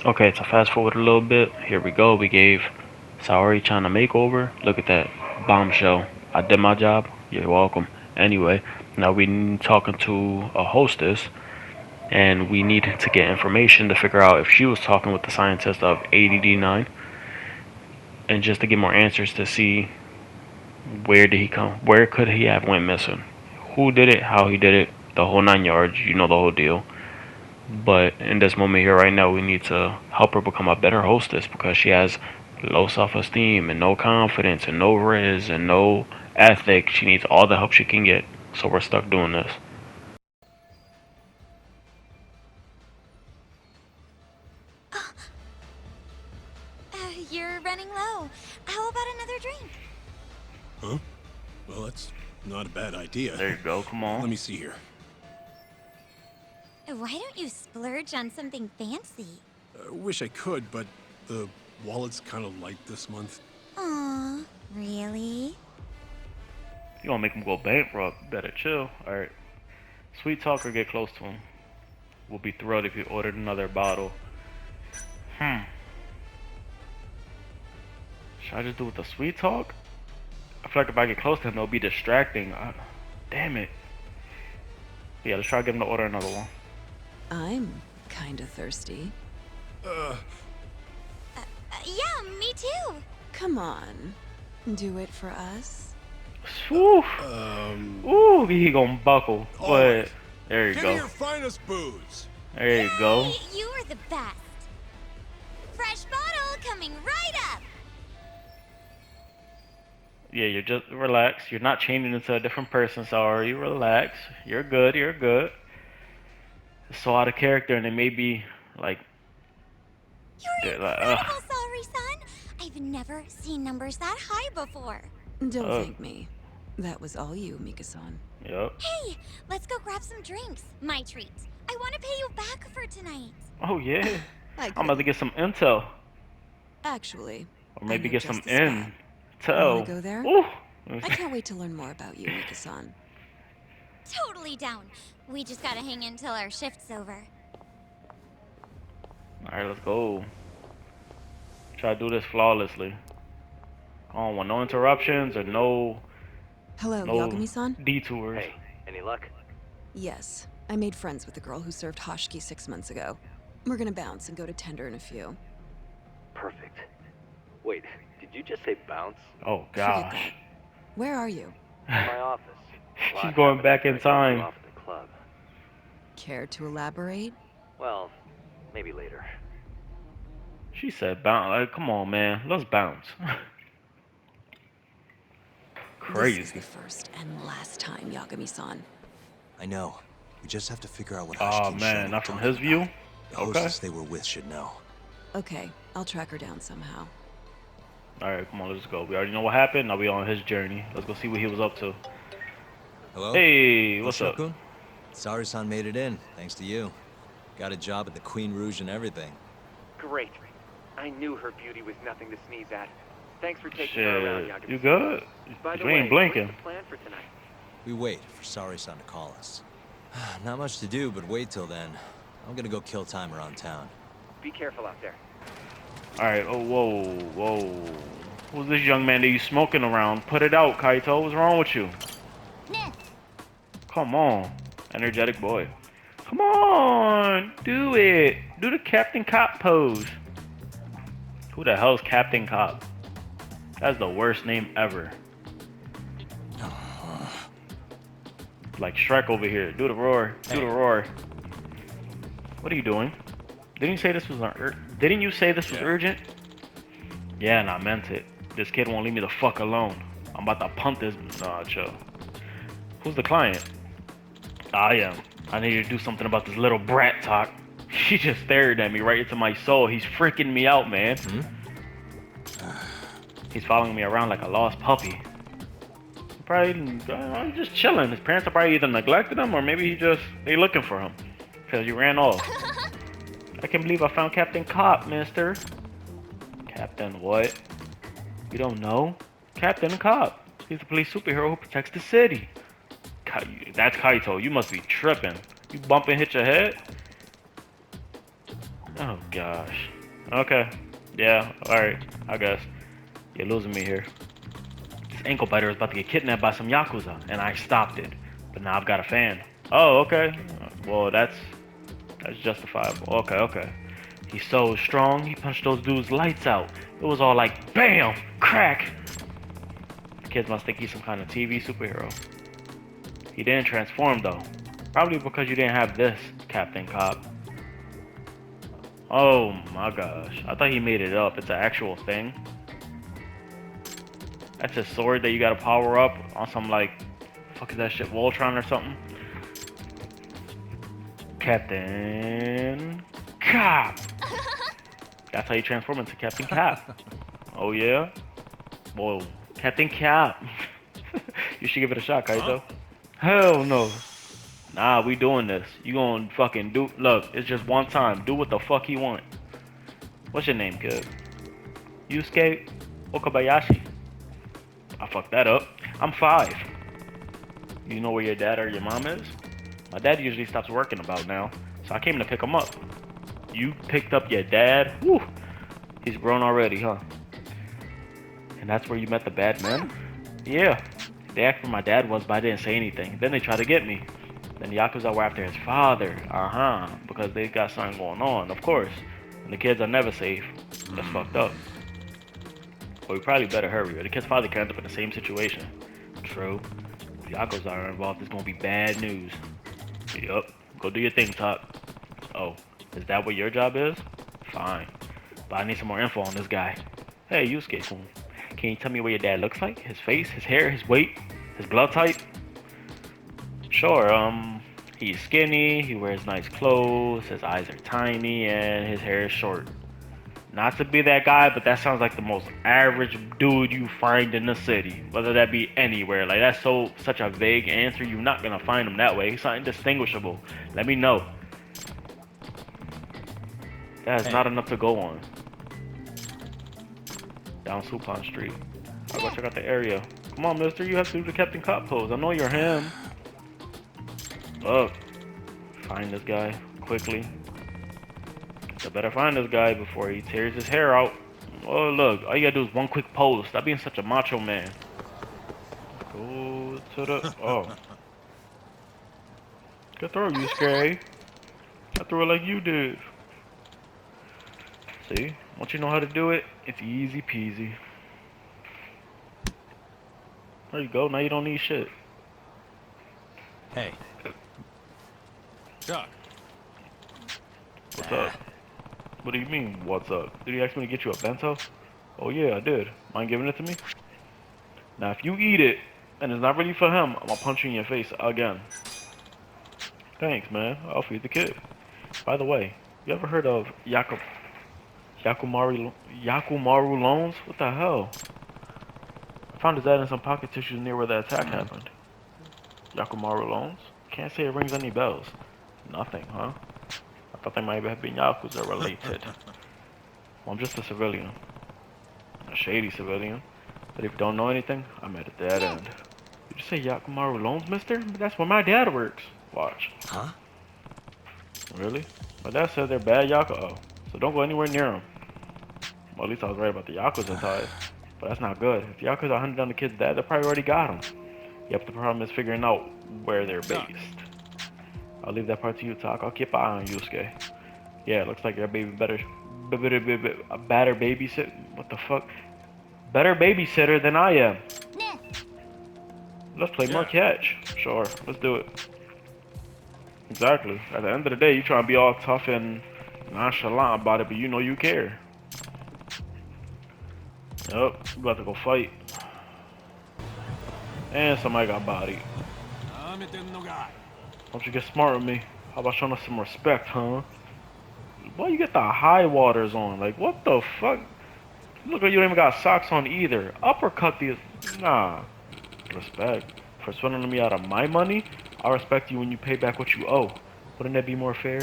Okay, to fast forward a little bit, here we go. We gave Saori-chan a makeover. Look at that bombshell. I did my job. You're welcome. Anyway, now we talking to a hostess, and we need to get information to figure out if she was talking with the scientist of ADD9, and just to get more answers to see where did he come, where could he have went missing, who did it, how he did it, the whole 9 yards. You know the whole deal. But in this moment here right now, we need to help her become a better hostess because she has low self-esteem and no confidence and no riz and no ethic. She needs all the help she can get. So we're stuck doing this. You're running low. How about another drink? Huh? Well, that's not a bad idea. There you go. Come Let on. me see here. Why don't you splurge on something fancy? Wish I could, but the wallet's kind of light this month. Aw, really? You gonna make him go bankrupt? Better chill. All right. Sweet talk or get close to him. We'll be thrilled if you ordered another bottle. Should I just do with the sweet talk? I feel like if I get close to him, it'll be distracting. Damn it. Yeah, let's try to get him to order another one. I'm kinda thirsty. Yeah, me too. Come on. Do it for us. Whew. Ooh, he gonna buckle. All But right. there you Give me go. your finest booze. There you go. Yay, you are the best. Fresh bottle coming right up. Yeah, you're just relax. You're not changing into a different person, sorry. You relax. You're good. You're good. It's so out of character, and it may be like, You're they're like, incredible, Saori-san. I've never seen numbers that high before. Don't Uh. thank me. That was all you, Mika-san. Yep. Hey, let's go grab some drinks. My treat. I want to pay you back for tonight. Oh yeah. I I'm about to get some intel, Actually, or I maybe know get just some the spot. intel. Wanna go there? Ooh. I can't wait to learn more about you, Mika-san. Totally down. We just gotta hang in till our shift's over. All right, let's go. Try to do this flawlessly. I don't want no interruptions or no Hello, no Yagami-san? detours. Hey, any luck? Yes. I made friends with the girl who served Hoshiki 6 months ago. We're gonna bounce and go to Tender in a few. Perfect. Wait, did you just say bounce? Oh Forget that. gosh. Where are you? My office. She's going back in time. Off at the club. Care to elaborate? Well, maybe later. She said bounce. Like, come on, man. Let's bounce. This is Crazy. the first and last time, Yagami-san. I know. We just have to figure out what Oh Hoshiki and man, Shen were not from talking his view. about. The Okay. hostess they were with should know. Okay, I'll track her down somehow. All right, come on, let's go. We already know what happened. Now we on his journey. Let's go see what he was up to. Hello? Hey, Hello, what's up? Shokun? Saori-san made it in, thanks to you. Got a job at the Queen Rouge and everything. Great. I knew her beauty was nothing to sneeze at. Thanks for taking her around, Shit, Yagami. you good? By the You ain't way, blinking. what's the plan for tonight? We wait for Saori-san to call us. Not much to do, but wait till then. I'm gonna go kill time around town. Be careful out there. All right. Oh, whoa, whoa. Who's this young man that you smoking around? Put it out, Kaito. What's wrong with you? Nah. Come on, energetic boy. Come on, do it. Do the Captain Cop pose. Who the hell's Captain Cop? That's the worst name ever. Like Shrek over here. Do the roar. Do the roar. What are you doing? Didn't you say this was Didn't you say this was urgent? Yeah, and I meant it. This kid won't leave me the fuck alone. I'm about to punt this. Nah, chill. Who's the client? I am. I need you to do something about this little brat talk. She just stared at me right into my soul. He's freaking me out, man. He's following me around like a lost puppy. I'm just chilling. His parents are probably either neglected him or maybe they looking for him. Because you ran off. I can't believe I found Captain Cop, mister. Captain what? You don't know? Captain Cop. He's a police superhero who protects the city. That's Kaito. You must be tripping. You bump and hit your head? Oh gosh. Okay. Yeah. All right. I guess you're losing me here. This ankle biter is about to get kidnapped by some yakuza, and I stopped it. But now I've got a fan. Oh, okay. Well, that's justifiable. Okay, okay. He's so strong. He punched those dudes' lights out. It was all like bam, crack. The kids must think he's some kind of TV superhero. He didn't transform though. Probably because you didn't have this, Captain Cop. Oh my gosh. I thought he made it up. It's an actual thing. That's a sword that you gotta power up on some like, fuck is that shit, Voltron or something? Captain Cop. That's how you transform into Captain Cap. Oh yeah? Whoa. Captain Cap. You should give it a shot, Kaito. Hell no. Nah, we doing this. You gonna fucking do... Look, it's just one time. Do what the fuck he want. What's your name, kid? Yusuke Okabayashi. I fucked that up. I'm 5. You know where your dad or your mom is? My dad usually stops working about now, so I came to pick him up. You picked up your dad? Woo! He's grown already, huh? And that's where you met the bad men? Yeah. They asked where my dad was, but I didn't say anything. Then they tried to get me. Then the Yakuza were after his father. Because they got something going on, of course. And the kids are never safe. That's fucked up. But we probably better hurry, or the kid's father could end up in the same situation. True. If the Yakuza are involved, it's gonna be bad news. Yup. Go do your thing, Top. Oh, is that what your job is? Fine. But I need some more info on this guy. Hey, Yusuke-kun. Can you tell me what your dad looks like? His face, his hair, his weight, his blood type? Sure, he's skinny, he wears nice clothes, his eyes are tiny, and his hair is short. Not to be that guy, but that sounds like the most average dude you find in the city. Whether that be anywhere. Like, that's such a vague answer, you're not gonna find him that way. He's something distinguishable. Let me know. That is not enough to go on. Down Supon Street. I'll go check out the area. Come on, mister, you have to do the Captain Cop pose. I know you're him. Look. Find this guy quickly. I better find this guy before he tears his hair out. Oh, look. All you gotta do is one quick pose. Stop being such a macho man. Go to the... Oh. Good throw, Yusuke. I threw it like you did. See? Once you know how to do it, it's easy peasy. There you go. Now you don't need shit. Hey. Chuck. What's up? What do you mean, what's up? Did he ask me to get you a bento? Oh yeah, I did. Mind giving it to me? Now if you eat it, and it's not really for him, I'm gonna punch you in your face again. Thanks, man. I'll feed the kid. By the way, you ever heard of Yakumaru loans? What the hell? I found his dad in some pocket tissues near where the attack happened. Yakumaru loans? Can't say it rings any bells. Nothing, huh? I thought they might have been Yakuza related. Well, I'm just a civilian. A shady civilian. But if you don't know anything, I'm at a dead end. Did you say Yakumaru loans, mister? That's where my dad works. Watch. Huh? Really? My dad said they're bad Yakuza. Oh, so don't go anywhere near them. Well, at least I was right about the Yakuza ties. But that's not good. If Yakuza hunted down the kid's dad, they probably already got him. Yep, the problem is figuring out where they're based. I'll leave that part to you, Tak. I'll keep an eye on Yusuke. Yeah, it looks like you're a better babysitter. What the fuck? Better babysitter than I am. Let's play more catch. Sure, let's do it. Exactly. At the end of the day, you try to be all tough and nonchalant about it, but you know you care. Yup, we about to go fight. And somebody got bodied. Don't you get smart with me? How about showing us some respect, huh? Why you get the high waters on? Like, what the fuck? Look like you don't even got socks on either. Uppercut these. Nah. Respect. For swindling me out of my money, I'll respect you when you pay back what you owe. Wouldn't that be more fair?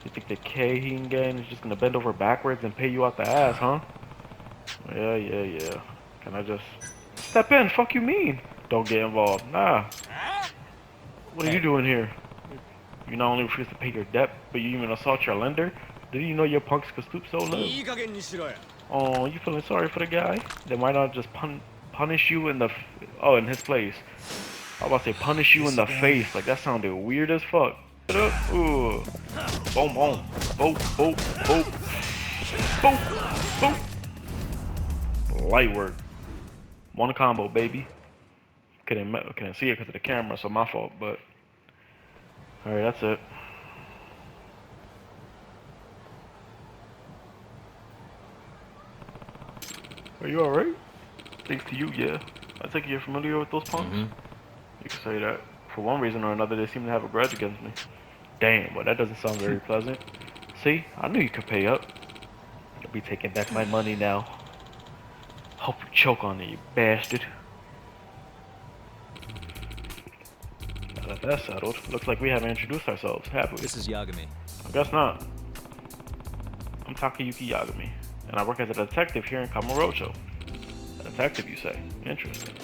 You think the Keihin gang is just gonna bend over backwards and pay you out the ass, huh? Yeah. Can I just step in? Fuck you mean? Don't get involved. Nah. What are you doing here? You not only refuse to pay your debt, but you even assault your lender? Didn't you know your punks could stoop so low? Oh, you feeling sorry for the guy? Then why not just punish you in the in his place? I was about to say punish you in the face. Like that sounded weird as fuck. Ooh. Boom, boom, boom, boom, boom, boom, boom. Light work. One combo, baby. Couldn't see it because of the camera, so my fault. But all right, that's it. Are you alright? Thanks to you, yeah. I think you're familiar with those punks. You can say that. For one reason or another, they seem to have a grudge against me. Damn, well that doesn't sound very pleasant. See, I knew you could pay up. You'll be taking back my money now. Hope you choke on it, you bastard. Now that that's settled, looks like we haven't introduced ourselves, have we? This is Yagami. I guess not. I'm Takayuki Yagami, and I work as a detective here in Kamurocho. A detective, you say? Interesting.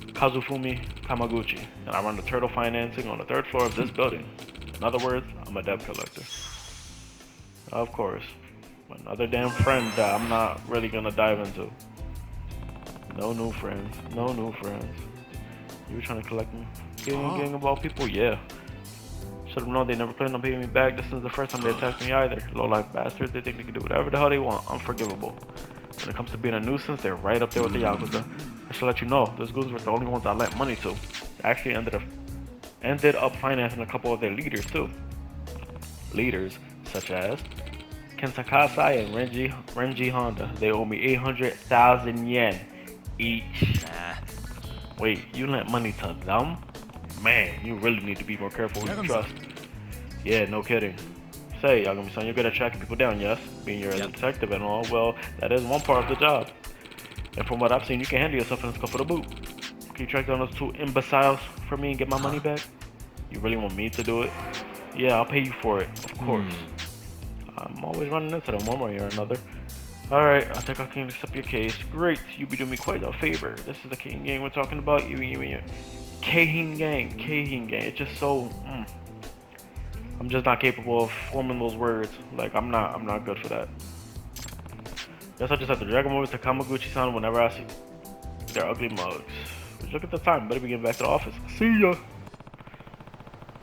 Kazufumi Kamaguchi, and I run the turtle financing on the 3rd floor of this building. In other words, I'm a debt collector. Of course. Another damn friend that I'm not really gonna dive into. No new friends. No new friends. You were trying to collect me? Gang about people? Yeah. Should have known they never planned on paying me back. This is the first time they attacked me either. Low-life bastards, they think they can do whatever the hell they want. Unforgivable. When it comes to being a nuisance, they're right up there with the Yakuza. I should let you know, those goons were the only ones I lent money to. I actually ended up financing a couple of their leaders too. Leaders such as Ken Sakasai and Renji Honda. They owe me 800,000 yen each. Wait, you lent money to them? Man, you really need to be more careful who you trust. Yeah, no kidding. Say, Yagami-san, you're good at tracking people down, yes? Being you're a detective and all, well, that is one part of the job. And from what I've seen, you can handle yourself in a scuff of the boot. Can you track down those 2 imbeciles for me and get my money back? You really want me to do it? Yeah, I'll pay you for it, of course. I'm always running into them one way or another. Alright, I think I can accept your case. Great, you be doing me quite a favor. This is the Keihin gang we're talking about. You and your Keihin gang. It's just so... I'm just not capable of forming those words. Like, I'm not good for that. Guess I just have to drag them over to Kamaguchi-san whenever I see their ugly mugs. Just look at the time, better be getting back to the office. See ya!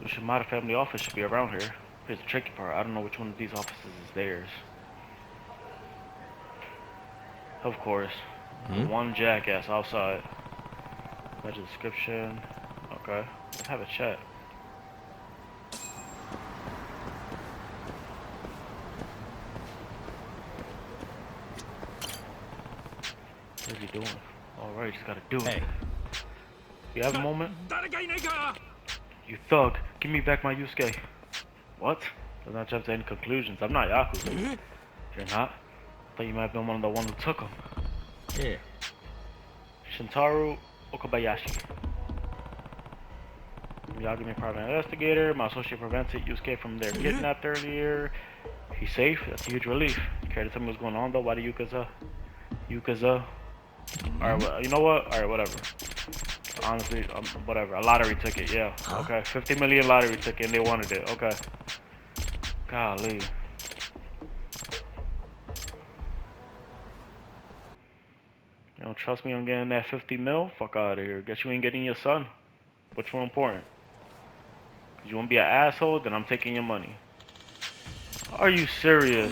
The Shimada family office should be around here. Here's the tricky part, I don't know which one of these offices is theirs. Of course. One jackass outside. That's the description. Okay. Let's have a chat. What is he doing? Alright, just gotta do it. Hey. You have a moment? You thug, give me back my Yusuke. What? Does not jump to any conclusions. I'm not Yakuza. You're not? I thought you might have been one of the ones who took him. Yeah. Shintaro Okabayashi. Yagami, private investigator. My associate prevented Yusuke from their kidnapped earlier. He's safe. That's a huge relief. Care to tell me what's going on though? Why the Yukaza? Alright, well, you know what? Alright, whatever. Honestly, whatever. A lottery ticket, yeah. Okay, 50 million lottery ticket and they wanted it. Okay. Golly. You don't trust me on getting that 50 mil? Fuck out of here. Guess you ain't getting your son. What's more important? Cause you wanna be an asshole, then I'm taking your money. Are you serious?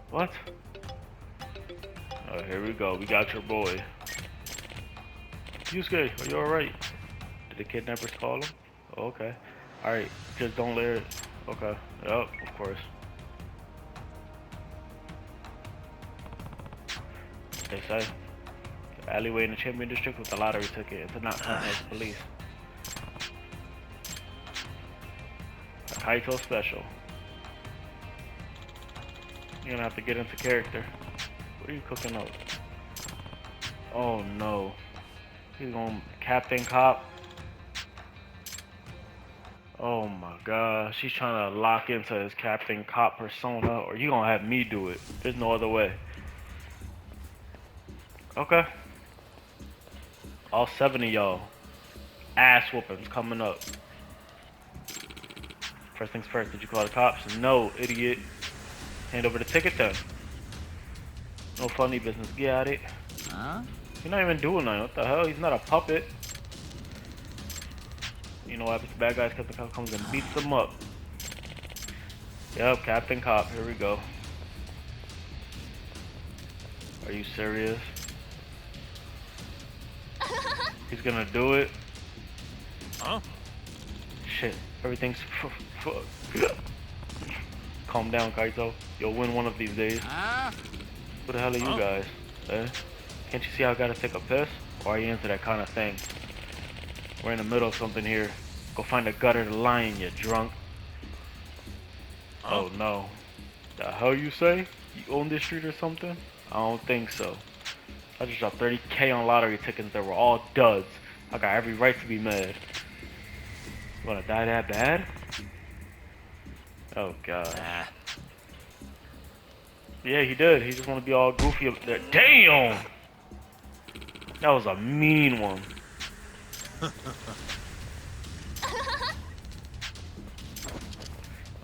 What? Oh, here we go. We got your boy. Yusuke, are you alright? Did the kidnappers call him? Oh, okay. Alright, just don't let it. Okay. Yup, of course. They say. The alleyway in the Champion District with the lottery ticket. It's not contact police. A Kaito special. You're gonna have to get into character. What are you cooking up? Oh no. He's going Captain Cop. Oh my gosh. He's trying to lock into his Captain Cop persona, or you gonna have me do it. There's no other way. Okay. All 7 of y'all. Ass whoopings coming up. First things first, did you call the cops? No, idiot. Hand over the ticket then. No funny business. Get at it. Huh? You're not even doing nothing. What the hell? He's not a puppet. You know what happens to bad guys? Captain Cop comes and beats them up. Yep, Captain Cop. Here we go. Are you serious? He's gonna do it? Huh? Shit. Everything's Calm down, Kaito. You'll win one of these days. Who the hell are you guys? Eh? Can't you see I gotta take a piss? Or are you into that kind of thing? We're in the middle of something here. Go find a gutter to lie in, you drunk. Oh no. The hell you say? You own this street or something? I don't think so. I just dropped 30K on lottery tickets that were all duds. I got every right to be mad. You wanna die that bad? Oh god. Yeah, he did. He just wanna be all goofy up there. Damn! That was a mean one.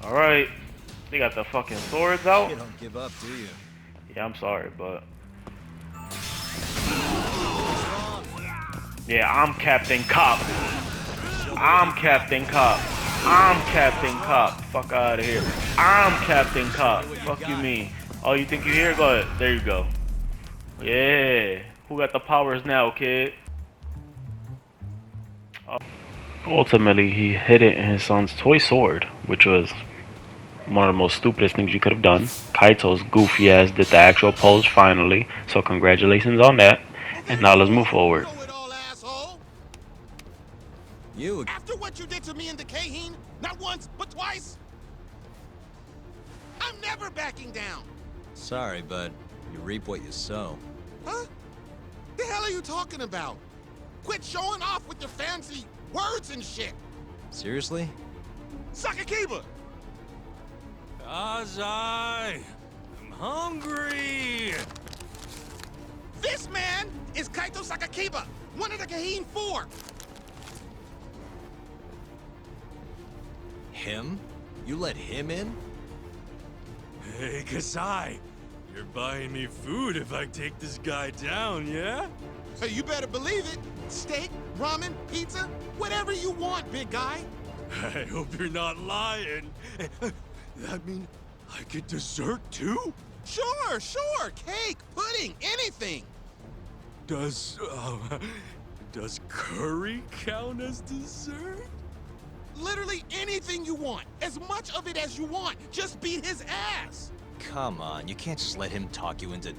Alright. They got the fucking swords out. You don't give up, do you? Yeah, I'm sorry, but... Yeah, I'm Captain Cop. I'm Captain Cop. I'm Captain Cop. Fuck out of here. I'm Captain Cop. Fuck you mean. Oh, you think you here? Go ahead. There you go. Yeah. Who got the powers now, kid? Ultimately, he hid it in his son's toy sword, which was one of the most stupidest things you could have done. Kaito's goofy ass did the actual pose finally, so congratulations on that. And now let's move forward. You. After what you did to me in the Kaheen, not once, but twice, I'm never backing down. Sorry, but you reap what you sow. Huh? The hell are you talking about? Quit showing off with your fancy words and shit. Seriously? Sakakiba! Azai! I'm hungry! This man is Kaito Sakakiba, one of the Kaheen 4. Him? You let him in? Hey, Kasai! You're buying me food if I take this guy down, yeah? Hey, you better believe it. Steak, ramen, pizza, whatever you want, big guy. I hope you're not lying. That mean I get dessert too? Sure, sure. Cake, pudding, anything. Does curry count as dessert? Literally anything you want. As much of it as you want. Just beat his ass. Come on, you can't just let him talk you into...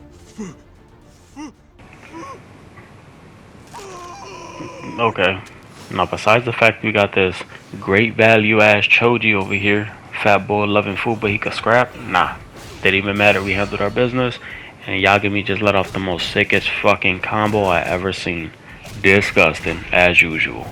Okay. Now, besides the fact we got this great value ass Choji over here, fat boy loving food but he could scrap, nah. Didn't even matter. We handled our business, and Yagami just let off the most sickest fucking combo I ever seen. Disgusting, as usual.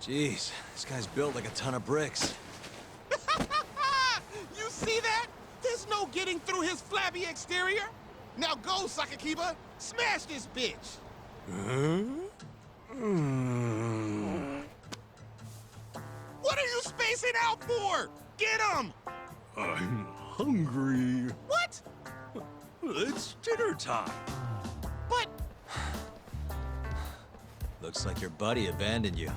Jeez, this guy's built like a ton of bricks. You see that? There's no getting through his flabby exterior. Now go, Sakakiba. Smash this bitch. What are you spacing out for? Get him! I'm hungry. What? It's dinner time. But... Looks like your buddy abandoned you.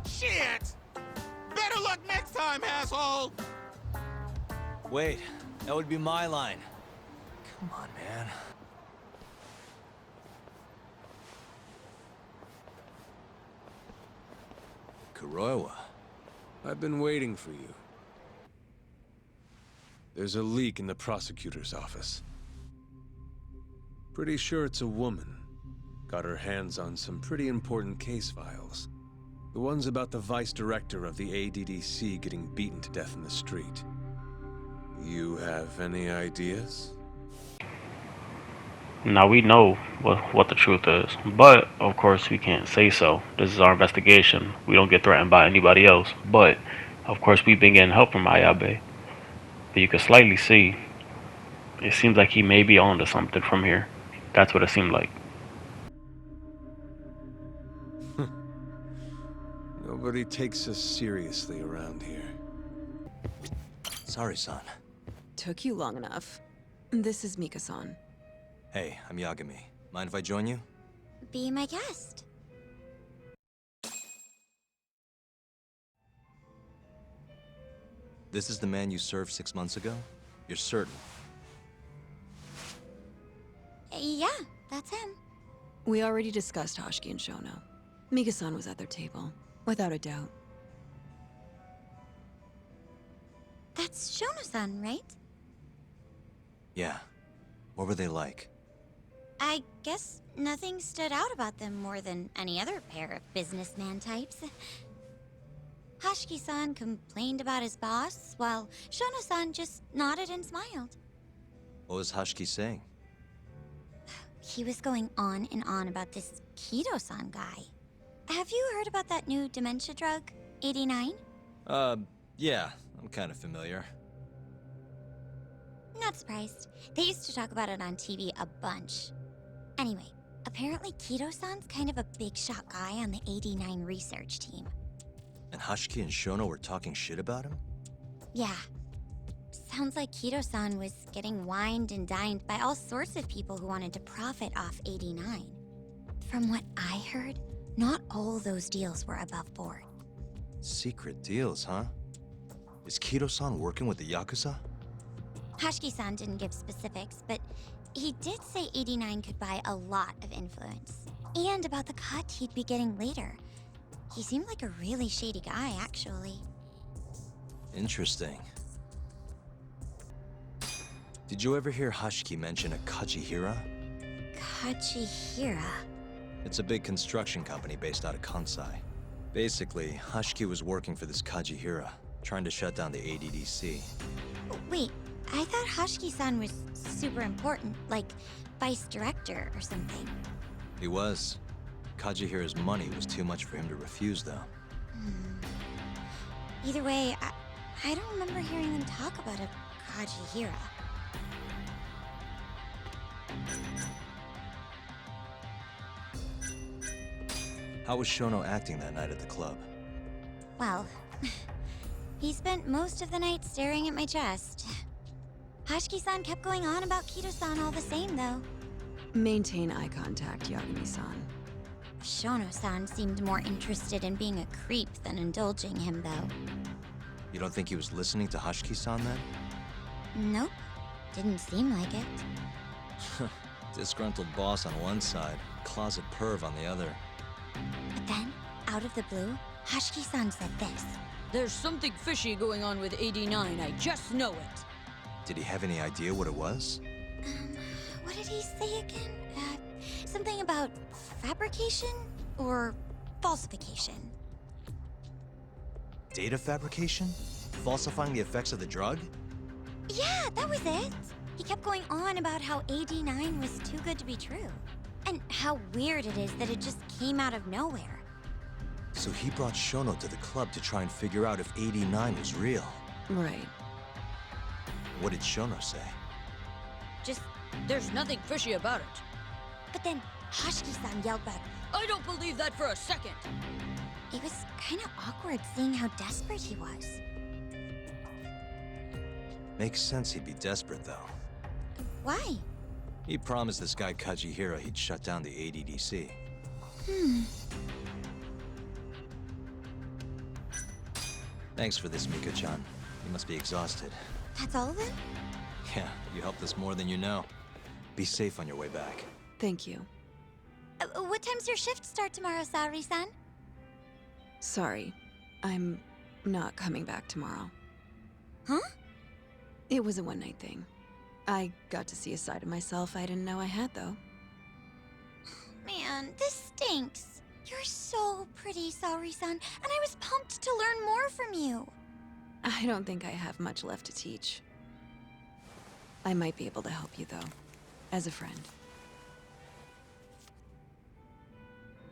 Shit! Better luck next time, asshole! Wait, that would be my line. Come on, man. Kuroiwa. I've been waiting for you. There's a leak in the prosecutor's office. Pretty sure it's a woman. got her hands on some pretty important case files. The ones about the vice director of the ADDC getting beaten to death in the street. You have any ideas? Now we know what the truth is, but of course we can't say so. This is our investigation. We don't get threatened by anybody else, but of course we've been getting help from Ayabe. But you can slightly see, it seems like he may be onto something from here. That's what it seemed like. Nobody takes us seriously around here. Sorry, son. Took you long enough. This is Mika-san. Hey, I'm Yagami. Mind if I join you? Be my guest. This is the man you served 6 months ago? You're certain? Yeah, that's him. We already discussed Hoshiki and Shono. Mika-san was at their table, without a doubt. That's Shono-san, right? Yeah. What were they like? I guess nothing stood out about them more than any other pair of businessman types. Hoshiki-san complained about his boss, while Shono-san just nodded and smiled. What was Hoshiki saying? He was going on and on about this Kido-san guy. Have you heard about that new dementia drug, 89? Yeah, I'm kind of familiar. Not surprised. They used to talk about it on TV a bunch. Anyway, apparently Kido-san's kind of a big shot guy on the 89 research team. And Hoshiki and Shono were talking shit about him? Yeah. Sounds like Kido-san was getting wined and dined by all sorts of people who wanted to profit off 89. From what I heard, not all those deals were above board. Secret deals, huh? Is Kido-san working with the Yakuza? Hoshiki-san didn't give specifics, but he did say 89 could buy a lot of influence. And about the cut he'd be getting later. He seemed like a really shady guy, actually. Interesting. Did you ever hear Hoshiki mention a Kajihira? Kajihira? It's a big construction company based out of Kansai. Basically, Hoshiki was working for this Kajihira, trying to shut down the ADDC. Wait, I thought Hoshiki-san was super important, like vice director or something. He was. Kajihira's money was too much for him to refuse, though. Either way, I don't remember hearing them talk about a Kajihira. How was Shono acting that night at the club? Well, he spent most of the night staring at my chest. Hoshiki-san kept going on about Kido-san all the same, though. Maintain eye contact, Yagami-san. Shono-san seemed more interested in being a creep than indulging him, though. You don't think he was listening to Hoshiki-san then? Nope. Didn't seem like it. Disgruntled boss on one side, closet perv on the other. But then, out of the blue, Hoshiki-san said this. There's something fishy going on with 89, I just know it. Did he have any idea what it was? What did he say again? Something about fabrication or falsification. Data fabrication? Falsifying the effects of the drug? Yeah, that was it. He kept going on about how 89 was too good to be true. And how weird it is that it just came out of nowhere. So he brought Shono to the club to try and figure out if 89 was real. Right. What did Shono say? Just, there's nothing fishy about it. But then Hoshiki-san yelled back, I don't believe that for a second. It was kind of awkward seeing how desperate he was. Makes sense he'd be desperate, though. Why? He promised this guy Kajihira he'd shut down the ADDC. Thanks for this, Mika-chan. You must be exhausted. That's all of it? Yeah, you helped us more than you know. Be safe on your way back. Thank you. What time's your shift start tomorrow, Saori-san? Sorry. I'm not coming back tomorrow. Huh? It was a one-night thing. I got to see a side of myself I didn't know I had, though. Man, this stinks. You're so pretty, Saori-san, and I was pumped to learn more from you. I don't think I have much left to teach. I might be able to help you, though. As a friend.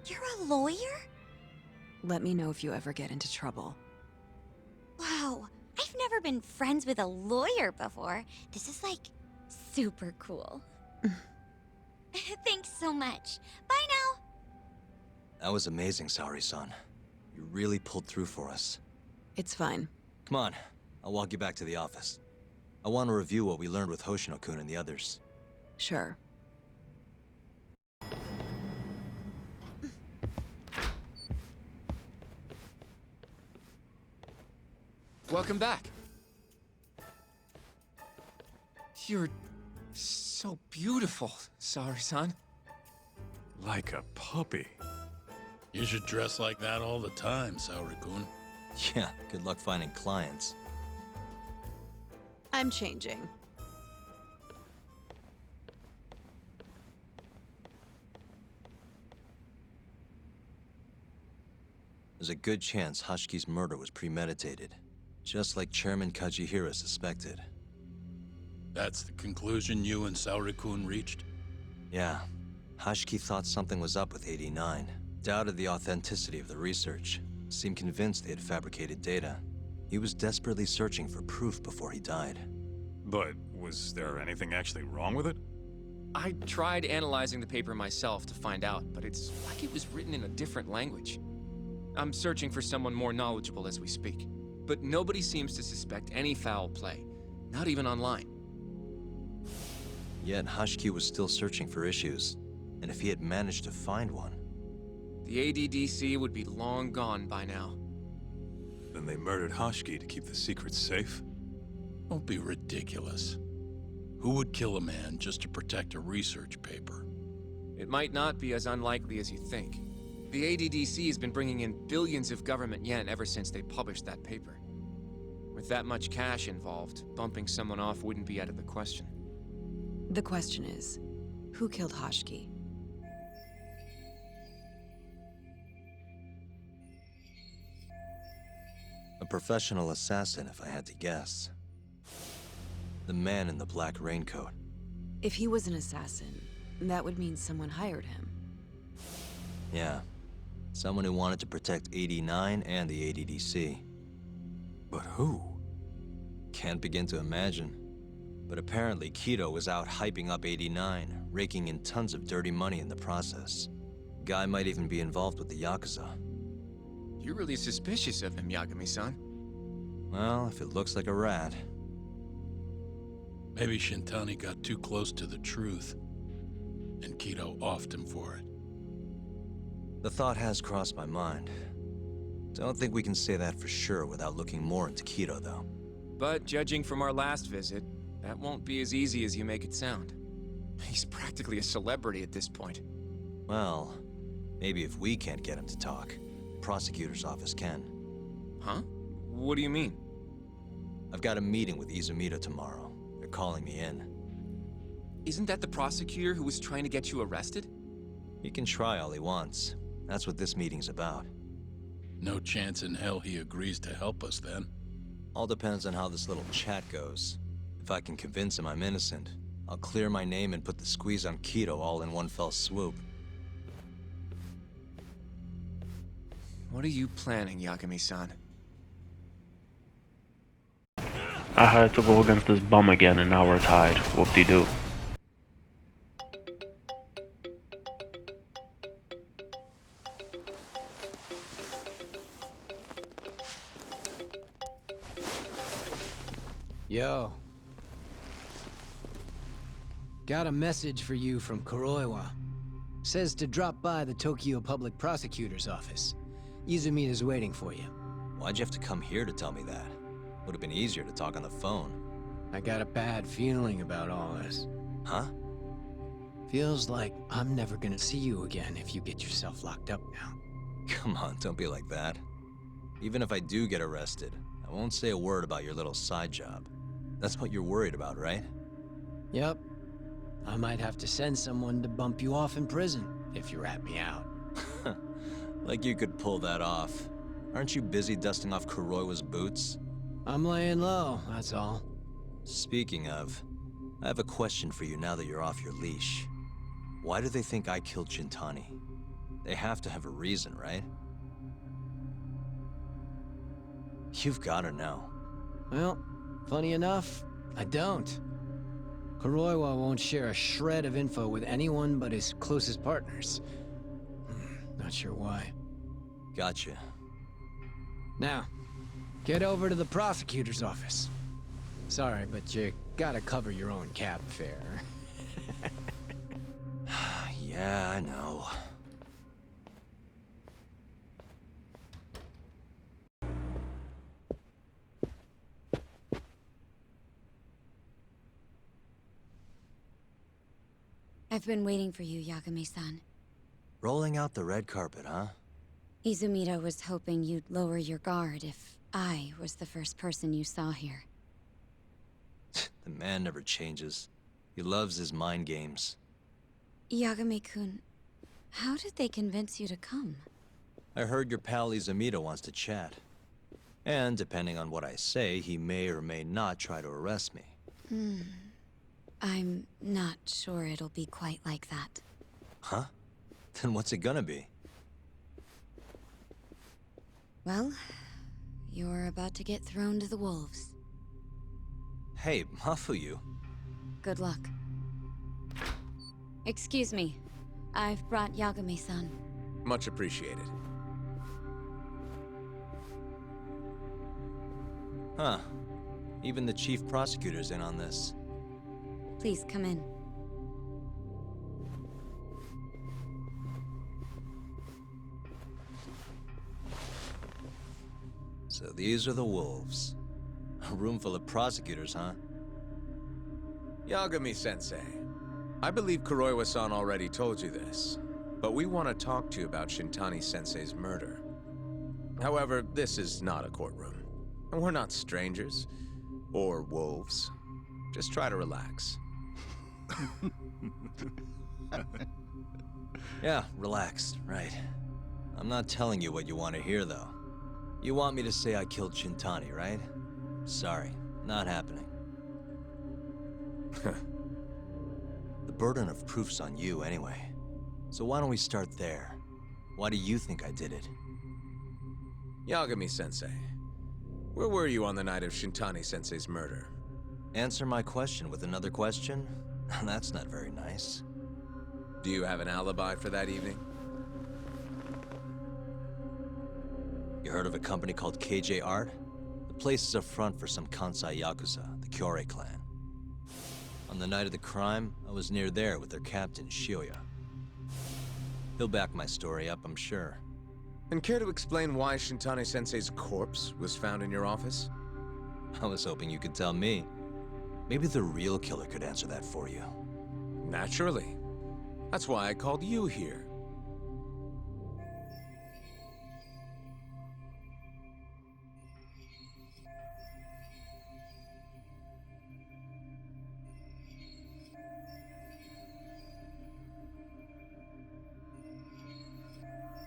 You're a lawyer? Let me know if you ever get into trouble. Wow, I've never been friends with a lawyer before. This is like super cool. Thanks so much. Bye now. That was amazing, Saori-san. You really pulled through for us. It's fine. Come on, I'll walk you back to the office. I want to review what we learned with Hoshino-kun and the others. Sure. Welcome back. You're so beautiful, Saori-san. Like a puppy. You should dress like that all the time, Saori-kun. Yeah, good luck finding clients. I'm changing. There's a good chance Hashki's murder was premeditated, just like Chairman Kajihira suspected. That's the conclusion you and Saori-kun reached? Yeah. Hashki thought something was up with 89, doubted the authenticity of the research, seemed convinced they had fabricated data. He was desperately searching for proof before he died. But was there anything actually wrong with it? I tried analyzing the paper myself to find out, but it's like it was written in a different language. I'm searching for someone more knowledgeable as we speak, but nobody seems to suspect any foul play, not even online. Yet Hashki was still searching for issues, and if he had managed to find one... The ADDC would be long gone by now. Then they murdered Hashki to keep the secret safe? Don't be ridiculous. Who would kill a man just to protect a research paper? It might not be as unlikely as you think. The ADDC has been bringing in billions of government yen ever since they published that paper. With that much cash involved, bumping someone off wouldn't be out of the question. The question is, who killed Hashki? A professional assassin, if I had to guess. The man in the black raincoat. If he was an assassin, that would mean someone hired him. Yeah. Someone who wanted to protect 89 and the ADDC. But who? Can't begin to imagine. But apparently Kido was out hyping up 89, raking in tons of dirty money in the process. Guy might even be involved with the Yakuza. You're really suspicious of him, Yagami-san. Well, if it looks like a rat. Maybe Shintani got too close to the truth, and Kido offed him for it. The thought has crossed my mind. Don't think we can say that for sure without looking more into Kido, though. But judging from our last visit, that won't be as easy as you make it sound. He's practically a celebrity at this point. Well, maybe if we can't get him to talk, the prosecutor's office can. Huh? What do you mean? I've got a meeting with Izumida tomorrow. They're calling me in. Isn't that the prosecutor who was trying to get you arrested? He can try all he wants. That's what this meeting's about. No chance in hell he agrees to help us, then. All depends on how this little chat goes. If I can convince him I'm innocent, I'll clear my name and put the squeeze on Kido all in one fell swoop. What are you planning, Yagami-san? I had to go against this bum again and now we're tied. Whoop-de-doo. Yo. Got a message for you from Kuroiwa. Says to drop by the Tokyo Public Prosecutor's office. Izumida's waiting for you. Why'd you have to come here to tell me that? Would have been easier to talk on the phone. I got a bad feeling about all this. Huh? Feels like I'm never gonna see you again if you get yourself locked up now. Come on, don't be like that. Even if I do get arrested, I won't say a word about your little side job. That's what you're worried about, right? Yep. I might have to send someone to bump you off in prison. if you rat me out. Like you could pull that off. Aren't you busy dusting off Kuroiwa's boots? I'm laying low, that's all. Speaking of, I have a question for you now that you're off your leash. Why do they think I killed Shintani? They have to have a reason, right? You've gotta know. Well, funny enough, I don't. Kuroiwa won't share a shred of info with anyone but his closest partners. Not sure why. Gotcha. Now, get over to the prosecutor's office. Sorry, but you gotta cover your own cab fare. Yeah, I know. I've been waiting for you, Yagami-san. Rolling out the red carpet, huh? Izumida was hoping you'd lower your guard if I was the first person you saw here. The man never changes. He loves his mind games. Yagami-kun, how did they convince you to come? I heard your pal Izumida wants to chat. And depending on what I say, he may or may not try to arrest me. I'm not sure it'll be quite like that. Huh? Then what's it gonna be? Well, you're about to get thrown to the wolves. Hey, Mafuyu. Good luck. Excuse me. I've brought Yagami-san. Much appreciated. Huh. Even the chief prosecutor's in on this. Please come in. So these are the wolves. A room full of prosecutors, huh? Yagami-sensei, I believe Kuroiwa-san already told you this, but we want to talk to you about Shintani-sensei's murder. However, this is not a courtroom. And we're not strangers. Or wolves. Just try to relax. Yeah, relaxed, right. I'm not telling you what you want to hear, though. You want me to say I killed Shintani, right? Sorry, not happening. The burden of proof's on you, anyway. So why don't we start there? Why do you think I did it? Yagami-sensei, where were you on the night of Shintani-sensei's murder? Answer my question with another question? That's not very nice. Do you have an alibi for that evening? You heard of a company called KJ Art? The place is a front for some Kansai Yakuza, the Kyorei clan. On the night of the crime, I was near there with their captain, Shioya. He'll back my story up, I'm sure. And care to explain why Shintani-sensei's corpse was found in your office? I was hoping you could tell me. Maybe the real killer could answer that for you. Naturally. That's why I called you here.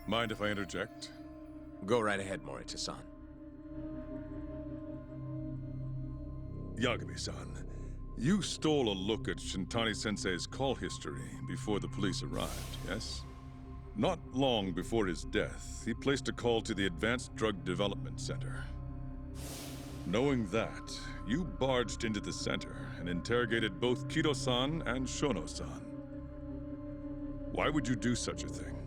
Mind if I interject? Go right ahead, Morita-san. Yagami-san, you stole a look at Shintani-sensei's call history before the police arrived, yes? Not long before his death, he placed a call to the Advanced Drug Development Center. Knowing that, you barged into the center and interrogated both Kido-san and Shono-san. Why would you do such a thing?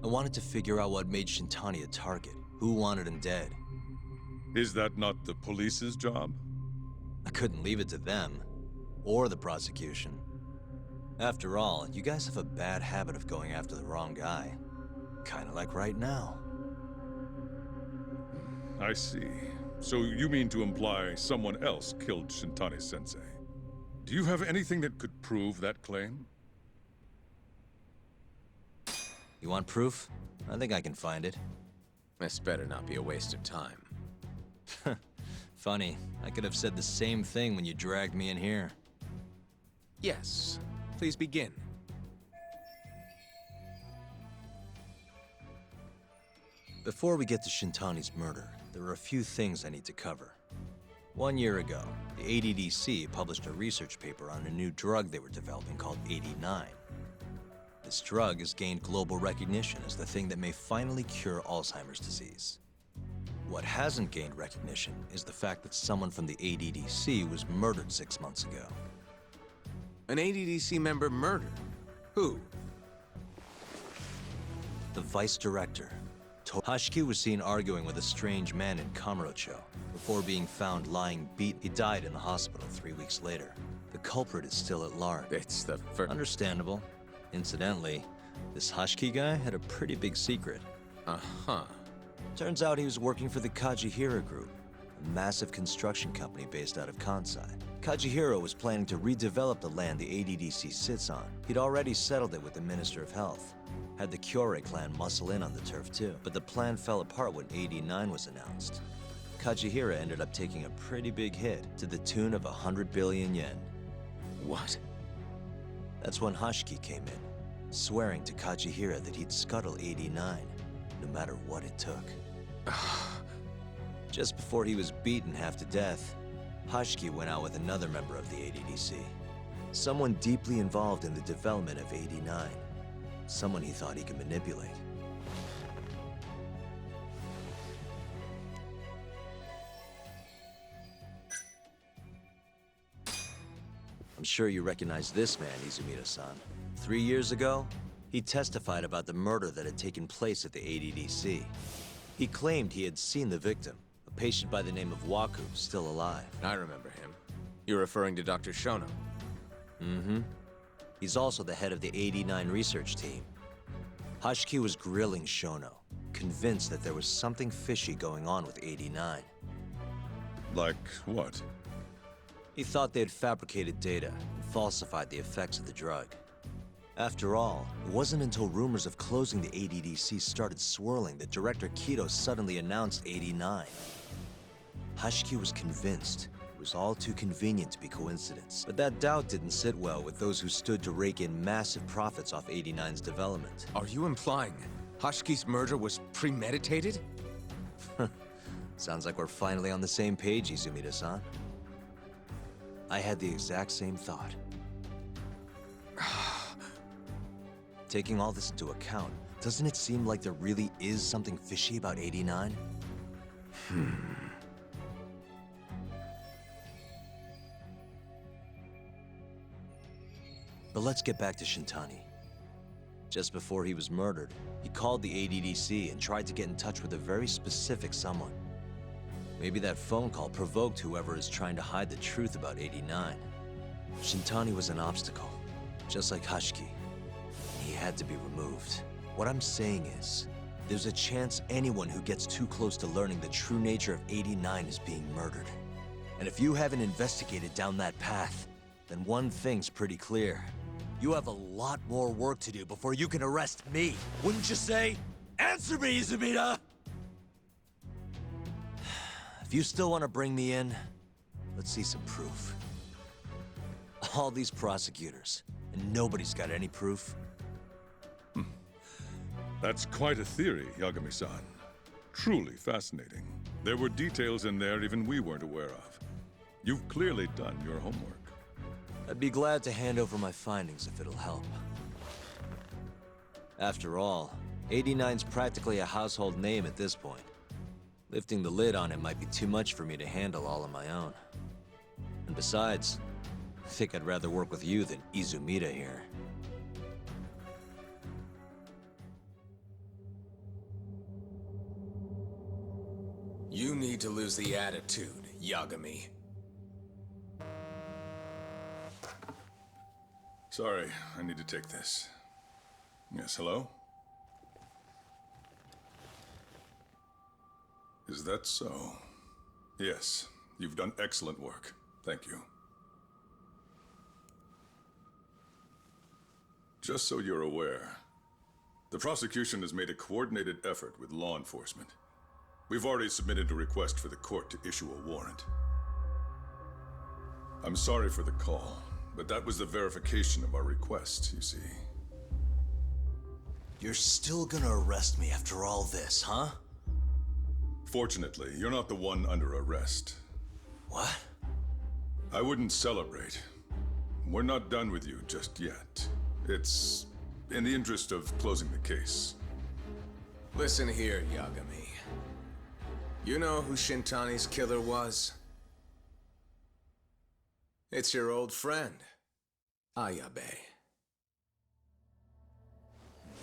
I wanted to figure out what made Shintani a target. Who wanted him dead? Is that not the police's job? I couldn't leave it to them. Or the prosecution. After all, you guys have a bad habit of going after the wrong guy. Kinda like right now. I see. So you mean to imply someone else killed Shintani-sensei? Do you have anything that could prove that claim? You want proof? I think I can find it. This better not be a waste of time. Funny, I could have said the same thing when you dragged me in here. Yes. Please begin. Before we get to Shintani's murder, there are a few things I need to cover. 1 year ago, the ADDC published a research paper on a new drug they were developing called 89. This drug has gained global recognition as the thing that may finally cure Alzheimer's disease. What hasn't gained recognition is the fact that someone from the ADDC was murdered 6 months ago. An ADDC member murdered? Who? The vice director. Hoshiki was seen arguing with a strange man in Kamurocho before being found lying beaten. He died in the hospital 3 weeks later. The culprit is still at large. It's the first. Understandable. Incidentally, this Hoshiki guy had a pretty big secret. Uh-huh. Turns out he was working for the Kajihira Group, a massive construction company based out of Kansai. Kajihira was planning to redevelop the land the ADDC sits on. He'd already settled it with the Minister of Health. Had the Kyorei clan muscle in on the turf too. But the plan fell apart when 89 was announced. Kajihira ended up taking a pretty big hit to the tune of 100 billion yen. What? That's when Hoshiki came in, swearing to Kajihira that he'd scuttle 89, no matter what it took. Just before he was beaten half to death, Hoshiki went out with another member of the ADDC. Someone deeply involved in the development of 89. Someone he thought he could manipulate. I'm sure you recognize this man, Izumida-san. 3 years ago, he testified about the murder that had taken place at the ADDC. He claimed he had seen the victim, a patient by the name of Waku, still alive. I remember him. You're referring to Dr. Shono? Mm-hmm. He's also the head of the 89 research team. Hoshiki was grilling Shono, convinced that there was something fishy going on with 89. Like what? He thought they had fabricated data and falsified the effects of the drug. After all, it wasn't until rumors of closing the ADDC started swirling that Director Kido suddenly announced 89. Hoshiki was convinced it was all too convenient to be coincidence. But that doubt didn't sit well with those who stood to rake in massive profits off 89's development. Are you implying Hoshiki's murder was premeditated? Sounds like we're finally on the same page, Izumida-san. I had the exact same thought. Taking all this into account, doesn't it seem like there really is something fishy about 89? But let's get back to Shintani. Just before he was murdered, he called the ADDC and tried to get in touch with a very specific someone. Maybe that phone call provoked whoever is trying to hide the truth about 89. Shintani was an obstacle, just like Hoshiki. He had to be removed. What I'm saying is, there's a chance anyone who gets too close to learning the true nature of 89 is being murdered. And if you haven't investigated down that path, then one thing's pretty clear. You have a lot more work to do before you can arrest me. Wouldn't you say? Answer me, Izumida! If you still want to bring me in, let's see some proof. All these prosecutors, and nobody's got any proof. That's quite a theory, Yagami-san. Truly fascinating. There were details in there even we weren't aware of. You've clearly done your homework. I'd be glad to hand over my findings if it'll help. After all, 89's practically a household name at this point. Lifting the lid on it might be too much for me to handle all on my own. And besides, I think I'd rather work with you than Izumida here. You need to lose the attitude, Yagami. Sorry, I need to take this. Yes, hello? Is that so? Yes, you've done excellent work. Thank you. Just so you're aware, the prosecution has made a coordinated effort with law enforcement. We've already submitted a request for the court to issue a warrant. I'm sorry for the call, but that was the verification of our request, you see. You're still gonna arrest me after all this, huh? Fortunately, you're not the one under arrest. What? I wouldn't celebrate. We're not done with you just yet. It's in the interest of closing the case. Listen here, Yagami. You know who Shintani's killer was? It's your old friend, Ayabe.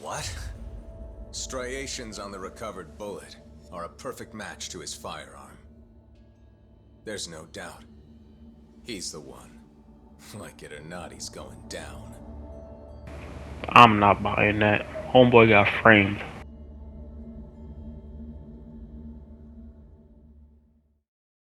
What? Striations on the recovered bullet are a perfect match to his firearm. There's no doubt. He's the one. Like it or not, he's going down. I'm not buying that. Homeboy got framed.